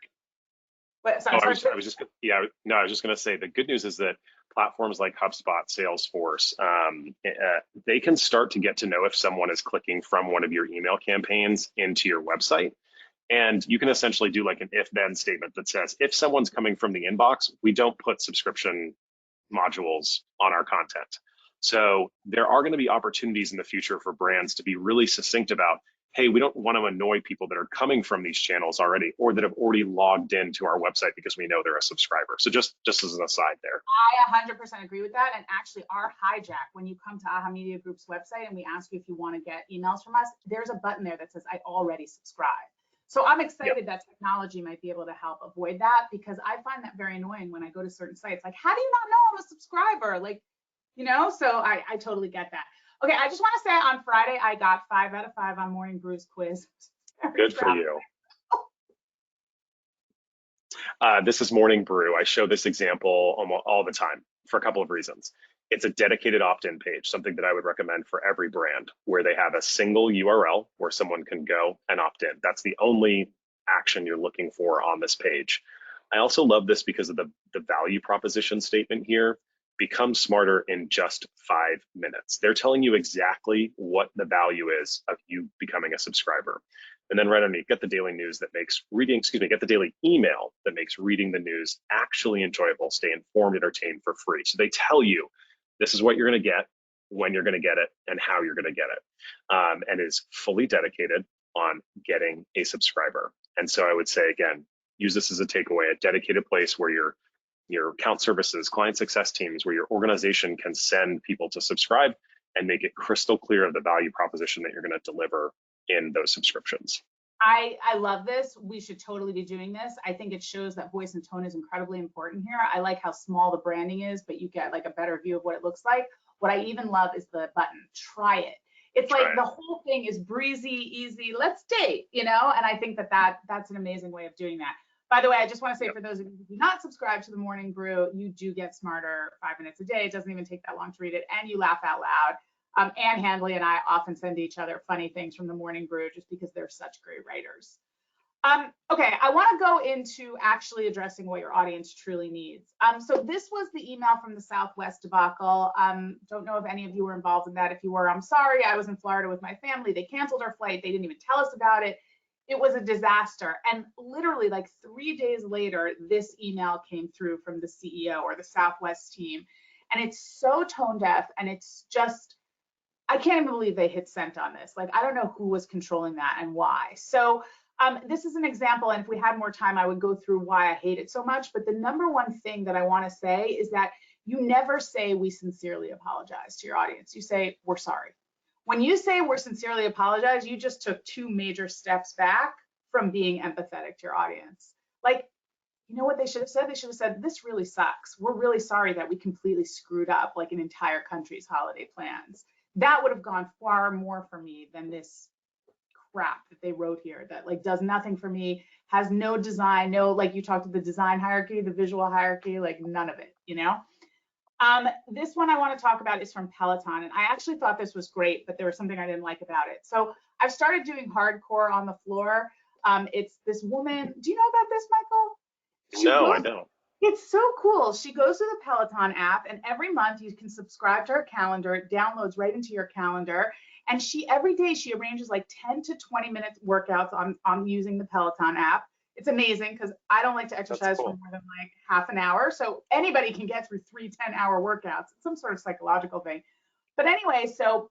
sorry, I was just going to say the good news is that platforms like HubSpot, Salesforce, they can start to get to know if someone is clicking from one of your email campaigns into your website. And you can essentially do like an if-then statement that says, if someone's coming from the inbox, we don't put subscription modules on our content. So there are going to be opportunities in the future for brands to be really succinct about, hey, we don't want to annoy people that are coming from these channels already, or that have already logged into our website because we know they're a subscriber. So just as an aside there. I 100% agree with that. And actually our hijack, when you come to Aha Media Group's website and we ask you if you want to get emails from us, there's a button there that says, I already subscribe. So I'm excited that technology might be able to help avoid that, because I find that very annoying when I go to certain sites. Like, how do you not know I'm a subscriber? Like, you know, so I totally get that. Okay, I just want to say on Friday, I got 5 out of 5 on Morning Brew's quiz. Good for you. This is Morning Brew. I show this example almost all the time for a couple of reasons. It's a dedicated opt-in page, something that I would recommend for every brand, where they have a single URL where someone can go and opt in. That's the only action you're looking for on this page. I also love this because of the value proposition statement here. Become smarter in just 5 minutes. They're telling you exactly what the value is of you becoming a subscriber. And then right underneath, get the daily news that makes reading, get the daily email that makes reading the news actually enjoyable. Stay informed, entertained for free. So they tell you this is what you're going to get, when you're going to get it, and how you're going to get it, and is fully dedicated on getting a subscriber. And so I would say, again, use this as a takeaway, a dedicated place where your account services, client success teams, where your organization can send people to subscribe and make it crystal clear of the value proposition that you're going to deliver in those subscriptions. I love this. We should totally be doing this. I think it shows that voice and tone is incredibly important here. I like how small the branding is, but you get like a better view of what it looks like. What I even love is the button, try it. It's like the whole thing is breezy, easy, let's date, you know? And I think that's an amazing way of doing that. By the way, I just want to say for those of you who do not subscribe to the Morning Brew, you do get smarter 5 minutes a day. It doesn't even take that long to read it, and you laugh out loud. Ann Handley and I often send each other funny things from the Morning Brew just because they're such great writers. Okay, I want to go into actually addressing what your audience truly needs. So this was the email from the Southwest debacle. Don't know if any of you were involved in that. If you were, I'm sorry. I was in Florida with my family. They canceled our flight. They didn't even tell us about it. It was a disaster. And literally like 3 days later, this email came through from the CEO or the Southwest team. And it's so tone deaf, and it's just, I can't even believe they hit sent on this. Like, I don't know who was controlling that and why. So this is an example, and if we had more time, I would go through why I hate it so much. But the number one thing that I want to say is that you never say we sincerely apologize to your audience. You say we're sorry. When you say we're sincerely apologize, you just took 2 major steps back from being empathetic to your audience. Like, You know what they should have said? They should have said, this really sucks. We're really sorry that we completely screwed up like an entire country's holiday plans. That would have gone far more for me than this crap that they wrote here that like does nothing for me, has no design, no, like you talked to the design hierarchy, the visual hierarchy, like none of it, you know? This one I want to talk about is from Peloton, and I actually thought this was great, but there was something I didn't like about it. So I've started doing hardcore on the floor. It's this woman. Do you know about this, Michael? She No, I goes. don't. It's so cool. She goes to the Peloton app, and every month you can subscribe to her calendar. It downloads right into your calendar, and she every day she arranges like 10 to 20 minutes workouts on using the Peloton app. It's amazing because I don't like to That's exercise for cool. more than like half an hour. So anybody can get through 3 10-hour workouts. It's some sort of psychological thing. But anyway, so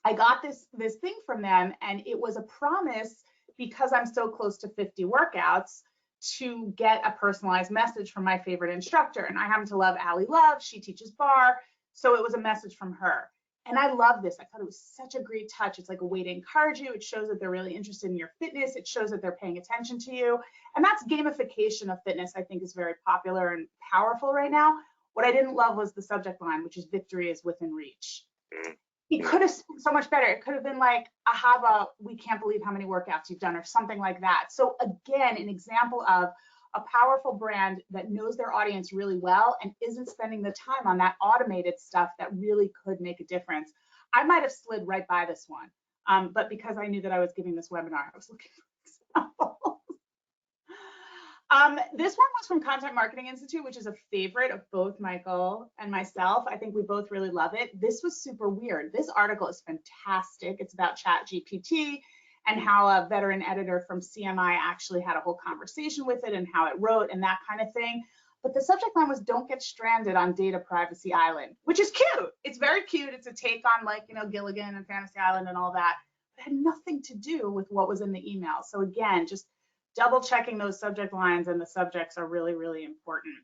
I got this thing from them, and it was a promise because I'm so close to 50 workouts to get a personalized message from my favorite instructor. And I happen to love Allie Love. She teaches bar. So it was a message from her. And I love this. I thought it was such a great touch. It's like a way to encourage you. It shows that they're really interested in your fitness. It shows that they're paying attention to you. And that's gamification of fitness, I think, is very popular and powerful right now. What I didn't love was the subject line, which is victory is within reach. Mm, It mm. could have been so much better. It could have been like, Ahava, we can't believe how many workouts you've done, or something like that. So again, an example of a powerful brand that knows their audience really well and isn't spending the time on that automated stuff that really could make a difference. I might have slid right by this one, but because I knew that I was giving this webinar, I was looking for examples. This one was from Content Marketing Institute, which is a favorite of both Michael and myself. I think we both really love it. This was super weird. This article is fantastic. It's about ChatGPT and how a veteran editor from CMI actually had a whole conversation with it and how it wrote and that kind of thing. But the subject line was "Don't get stranded on Data Privacy Island," which is cute. It's very cute. It's a take on like, you know, Gilligan and Fantasy Island and all that. It had nothing to do with what was in the email. So again, just double checking those subject lines, and the subjects are really, really important.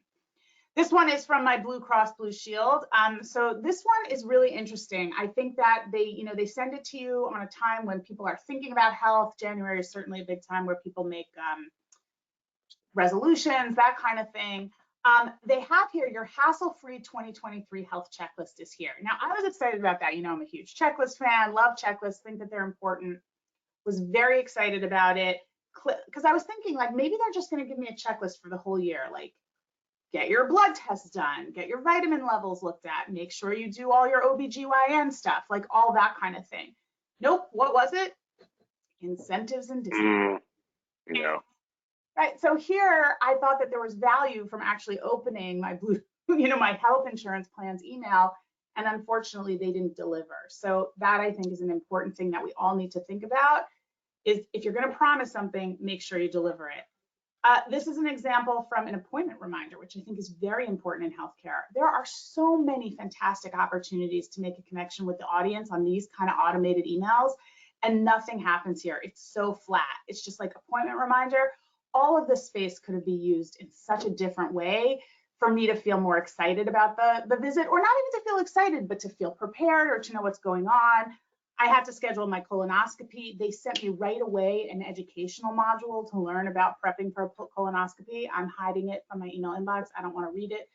This one is from my Blue Cross Blue Shield. So this one is really interesting. I think that they send it to you on a time when people are thinking about health. January is certainly a big time where people make resolutions, that kind of thing. They have here your hassle-free 2023 health checklist is here. Now, I was excited about that. You know, I'm a huge checklist fan, love checklists, think that they're important, was very excited about it. Because I was thinking like maybe they're just going to give me a checklist for the whole year, like get your blood tests done, get your vitamin levels looked at, make sure you do all your OBGYN stuff, like all that kind of thing. Nope, what was it? Incentives and discounts. No. Right, so here I thought that there was value from actually opening my my health insurance plan's email, and unfortunately they didn't deliver. So that I think is an important thing that we all need to think about. Is if you're going to promise something, make sure you deliver it. This is an example from an appointment reminder, which I think is very important in healthcare. There are so many fantastic opportunities to make a connection with the audience on these kind of automated emails, and nothing happens here. It's so flat. It's just like appointment reminder. All of this space could be used in such a different way for me to feel more excited about the visit, or not even to feel excited, but to feel prepared or to know what's going on. I had to schedule my colonoscopy. They sent me right away an educational module to learn about prepping for a colonoscopy. I'm hiding it from my email inbox. I don't want to read it.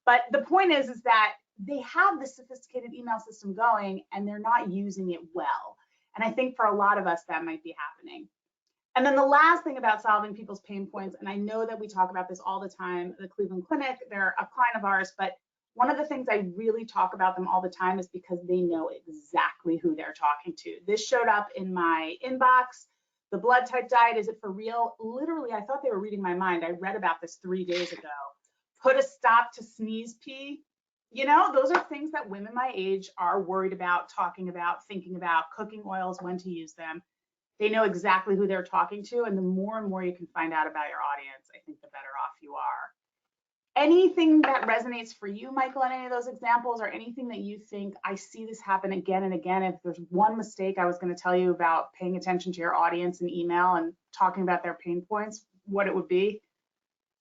But the point is that they have this sophisticated email system going and they're not using it well. And I think for a lot of us, that might be happening. And then the last thing about solving people's pain points, and I know that we talk about this all the time, the Cleveland Clinic, they're a client of ours, but one of the things I really talk about them all the time is because they know exactly who they're talking to. This showed up in my inbox. The blood type diet, is it for real? Literally, I thought they were reading my mind. I read about this 3 days ago. Put a stop to sneeze pee. You know, those are things that women my age are worried about, talking about, thinking about, cooking oils, when to use them. They know exactly who they're talking to, and the more and more you can find out about your audience, I think the better off you are. Anything that resonates for you, Michael, in any of those examples, or anything that you think, I see this happen again and again? If there's one mistake I was going to tell you about paying attention to your audience in email and talking about their pain points, what it would be?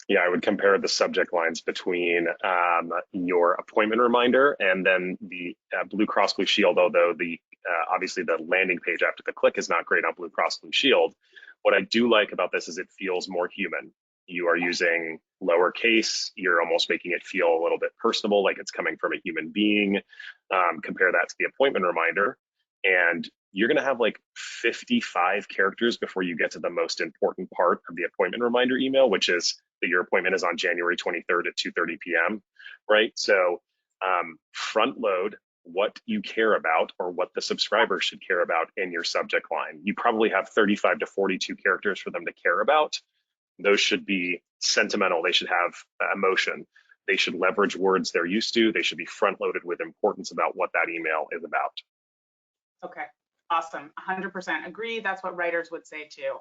Yeah, I would compare the subject lines between your appointment reminder and then the Blue Cross Blue Shield, although the obviously the landing page after the click is not great on Blue Cross Blue Shield. What I do like about this is it feels more human. You are using lowercase. You're almost making it feel a little bit personable, like it's coming from a human being. Compare that to the appointment reminder, and you're going to have like 55 characters before you get to the most important part of the appointment reminder email, which is that your appointment is on January 23rd at 2:30 p.m. Right? So front load what you care about or what the subscriber should care about in your subject line. You probably have 35 to 42 characters for them to care about. Those should be sentimental. They should have emotion. They should leverage words they're used to. They should be front loaded with importance about what that email is about. Okay, awesome. 100% agree. That's what writers would say too.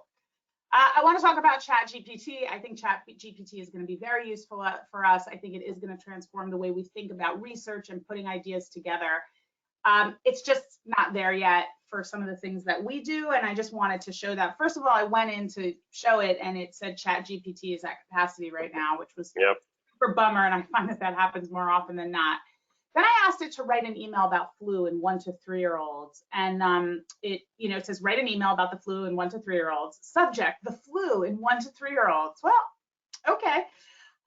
I want to talk about ChatGPT. I think ChatGPT is going to be very useful for us. I think it is going to transform the way we think about research and putting ideas together. It's just not there yet for some of the things that we do, and I just wanted to show that. First of all, I went in to show it, and it said ChatGPT is at capacity right now, which was super bummer, and I find that that happens more often than not. Then I asked it to write an email about flu in 1 to 3-year-olds, and it says write an email about the flu in 1 to 3-year-olds. Subject: the flu in 1 to 3-year-olds. Well, okay.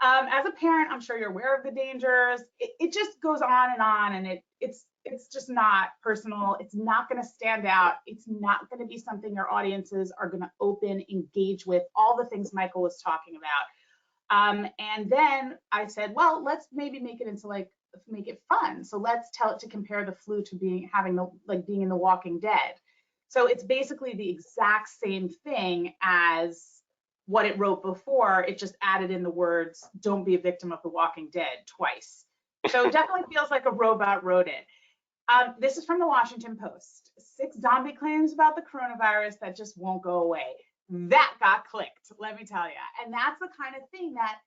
As a parent, I'm sure you're aware of the dangers. It just goes on, and it's just not personal. It's not going to stand out. It's not going to be something your audiences are going to open, engage with, all the things Michael was talking about. And then I said, well, let's maybe make it fun. So let's tell it to compare the flu to being in The Walking Dead. So it's basically the exact same thing as what it wrote before. It just added in the words, don't be a victim of The Walking Dead twice. So it definitely feels like a robot wrote it. This is from the Washington Post. 6 zombie claims about the coronavirus that just won't go away. That got clicked, let me tell you. And that's the kind of thing that,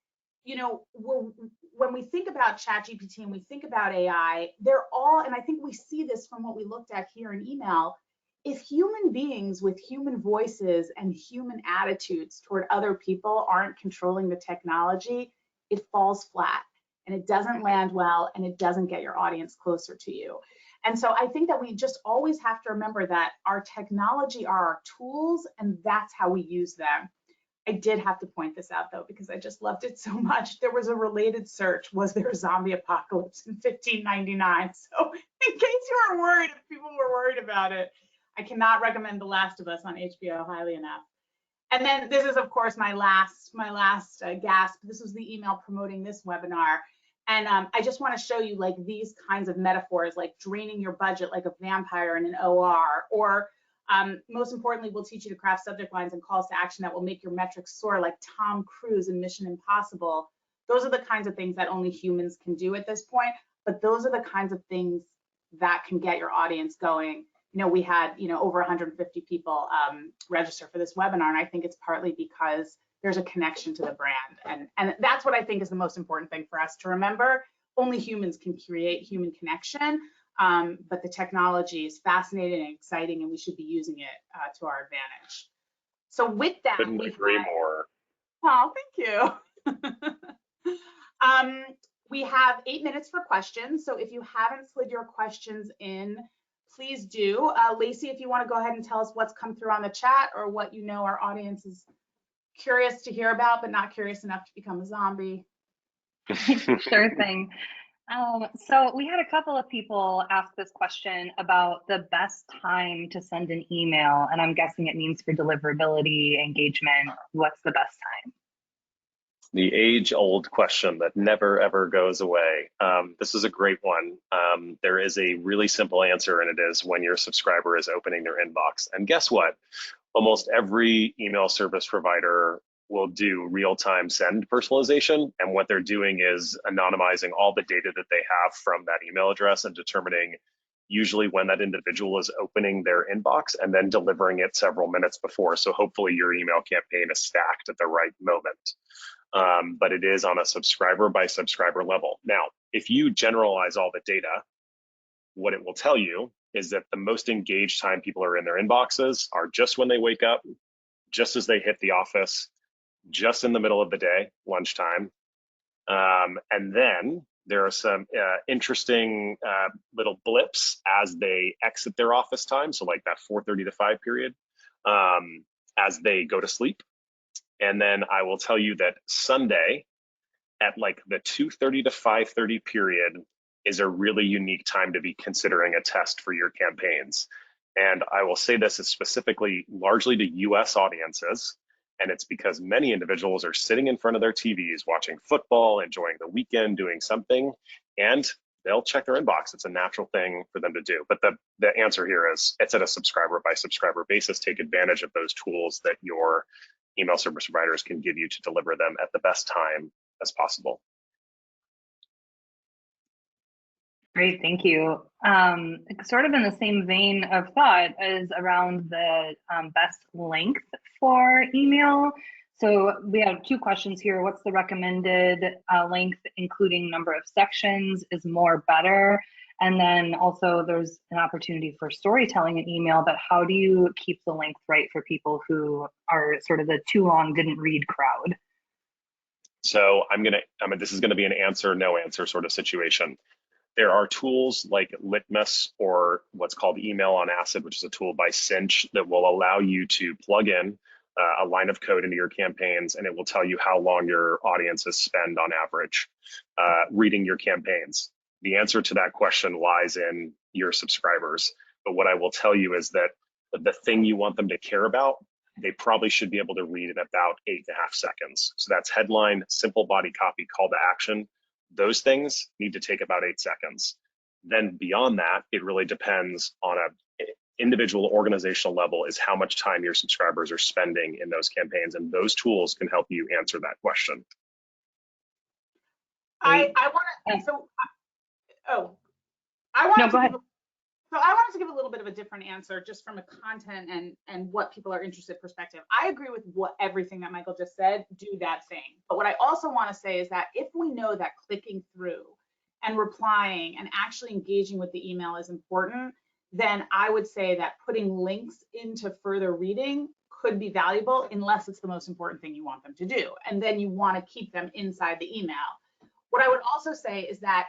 when we think about ChatGPT and we think about AI, they're all, and I think we see this from what we looked at here in email, if human beings with human voices and human attitudes toward other people aren't controlling the technology, it falls flat and it doesn't land well and it doesn't get your audience closer to you. And so I think that we just always have to remember that our technology are our tools and that's how we use them. I did have to point this out though, because I just loved it so much. There was a related search. Was there a zombie apocalypse in 1599? So in case you were worried, if people were worried about it, I cannot recommend The Last of Us on HBO highly enough. And then this is, of course, my last gasp. This was the email promoting this webinar. And I just want to show you like these kinds of metaphors, like draining your budget like a vampire in an OR, or most importantly, we'll teach you to craft subject lines and calls to action that will make your metrics soar like Tom Cruise in Mission Impossible. Those are the kinds of things that only humans can do at this point, but those are the kinds of things that can get your audience going. We had, over 150 people register for this webinar, and I think it's partly because there's a connection to the brand. And that's what I think is the most important thing for us to remember. Only humans can create human connection, but the technology is fascinating and exciting, and we should be using it to our advantage. So with that, couldn't agree more. Oh, thank you. We have 8 minutes for questions. So if you haven't slid your questions in, please do. Lacey, if you want to go ahead and tell us what's come through on the chat or what our audience is curious to hear about, but not curious enough to become a zombie. Sure thing. So we had a couple of people ask this question about the best time to send an email, and I'm guessing it means for deliverability, engagement. What's the best time? The age-old question that never ever goes away. This is a great one. There is a really simple answer, and it is when your subscriber is opening their inbox. And guess what? Almost every email service provider will do real-time send personalization. And what they're doing is anonymizing all the data that they have from that email address and determining usually when that individual is opening their inbox and then delivering it several minutes before. So hopefully your email campaign is stacked at the right moment. But it is on a subscriber by subscriber level. Now, if you generalize all the data, what it will tell you is that the most engaged time people are in their inboxes are just when they wake up, just as they hit the office, just in the middle of the day, lunchtime. And then there are some interesting little blips as they exit their office time. So like that 4:30 to 5 period, as they go to sleep. And then I will tell you that Sunday at like the 2:30 to 5:30 period is a really unique time to be considering a test for your campaigns. And I will say this is specifically largely to US audiences. And it's because many individuals are sitting in front of their TVs, watching football, enjoying the weekend, doing something, and they'll check their inbox. It's a natural thing for them to do. But the answer here is it's at a subscriber by subscriber basis. Take advantage of those tools that your email service providers can give you to deliver them at the best time as possible. Great, thank you. Sort of in the same vein of thought is around the best length for email. So we have two questions here. What's the recommended length, including number of sections? Is more better? And then also there's an opportunity for storytelling in email, but how do you keep the length right for people who are sort of the too long didn't read crowd? So this is gonna be an answer, no answer sort of situation. There are tools like Litmus or what's called Email on Acid, which is a tool by Cinch that will allow you to plug in a line of code into your campaigns, and it will tell you how long your audiences spend on average reading your campaigns. The answer to that question lies in your subscribers. But what I will tell you is that the thing you want them to care about, they probably should be able to read in about 8.5 seconds. So that's headline, simple body copy, call to action. Those things need to take about 8 seconds. Then beyond that, it really depends on an individual organizational level is how much time your subscribers are spending in those campaigns. And those tools can help you answer that question. I wanted to give a little bit of a different answer just from a content and what people are interested in perspective. I agree with everything that Michael just said, do that thing. But what I also want to say is that if we know that clicking through and replying and actually engaging with the email is important, then I would say that putting links into further reading could be valuable unless it's the most important thing you want them to do. And then you want to keep them inside the email. What I would also say is that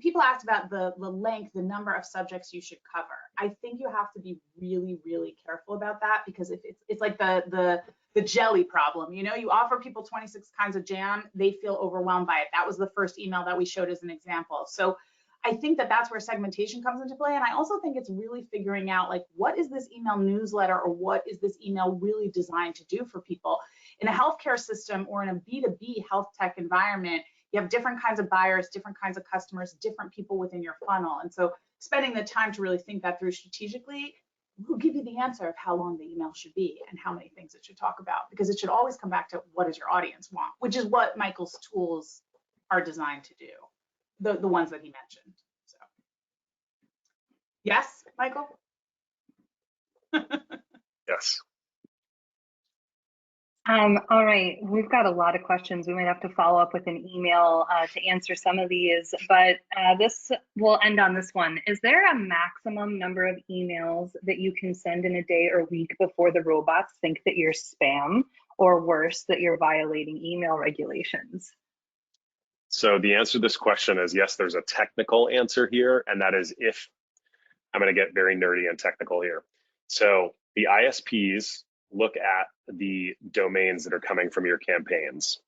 people asked about the length, the number of subjects you should cover. I think you have to be really, really careful about that, because if it's like the jelly problem, you know, you offer people 26 kinds of jam, they feel overwhelmed by it. That was the first email that we showed as an example. So I think that that's where segmentation comes into play. And I also think it's really figuring out, like, what is this email newsletter or what is this email really designed to do for people? In a healthcare system or in a B2B health tech environment, you have different kinds of buyers, different kinds of customers, different people within your funnel. And so spending the time to really think that through strategically will give you the answer of how long the email should be and how many things it should talk about, because it should always come back to what does your audience want, which is what Michael's tools are designed to do, the ones that he mentioned. So yes, Michael? Yes. All right, we've got a lot of questions. We might have to follow up with an email to answer some of these, but this will end on this one. Is there a maximum number of emails that you can send in a day or week before the robots think that you're spam, or worse, that you're violating email regulations? So the answer to this question is yes, there's a technical answer here, and that is if, I'm going to get very nerdy and technical here. So the ISPs look at the domains that are coming from your campaigns.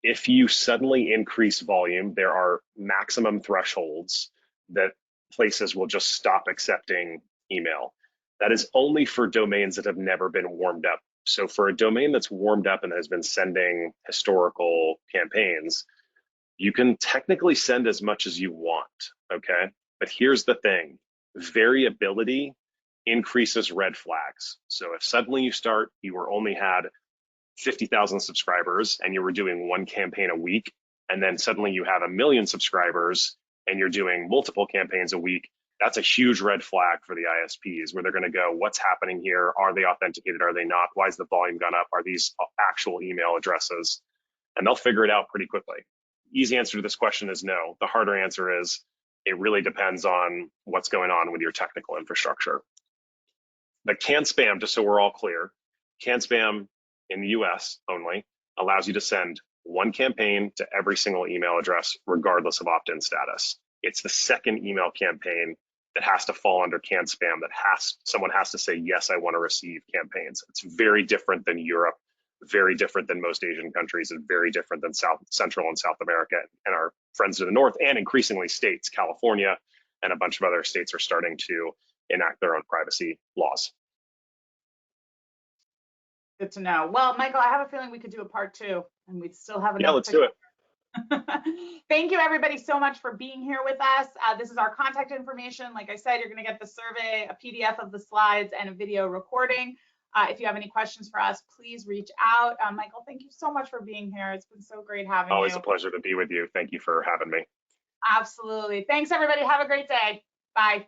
If you suddenly increase volume, there are maximum thresholds that places will just stop accepting email. That is only for domains that have never been warmed up. So for a domain that's warmed up and has been sending historical campaigns, you can technically send as much as you want, okay? But here's the thing, variability increases red flags. So if suddenly you only had 50,000 subscribers and you were doing one campaign a week, and then suddenly you have 1 million subscribers and you're doing multiple campaigns a week, that's a huge red flag for the ISPs, where they're going to go, what's happening here? Are they authenticated? Are they not? Why is the volume gone up? Are these actual email addresses? And they'll figure it out pretty quickly. Easy answer to this question is no. The harder answer is it really depends on what's going on with your technical infrastructure. The can spam, just so we're all clear, can spam in the US only allows you to send one campaign to every single email address, regardless of opt-in status. It's the second email campaign that has to fall under can spam, that someone has to say, yes, I want to receive campaigns. It's very different than Europe, very different than most Asian countries and very different than Central and South America and our friends to the north, and increasingly states. California and a bunch of other states are starting to enact their own privacy laws. Good to know. Well, Michael, I have a feeling we could do a part 2 and we'd still have enough. Yeah, let's do it. Thank you everybody so much for being here with us. This is our contact information. Like I said, you're going to get the survey, a PDF of the slides, and a video recording. If you have any questions for us, please reach out. Michael, thank you so much for being here. It's been so great having you. Always a pleasure to be with you. Thank you for having me. Absolutely. Thanks everybody. Have a great day. Bye.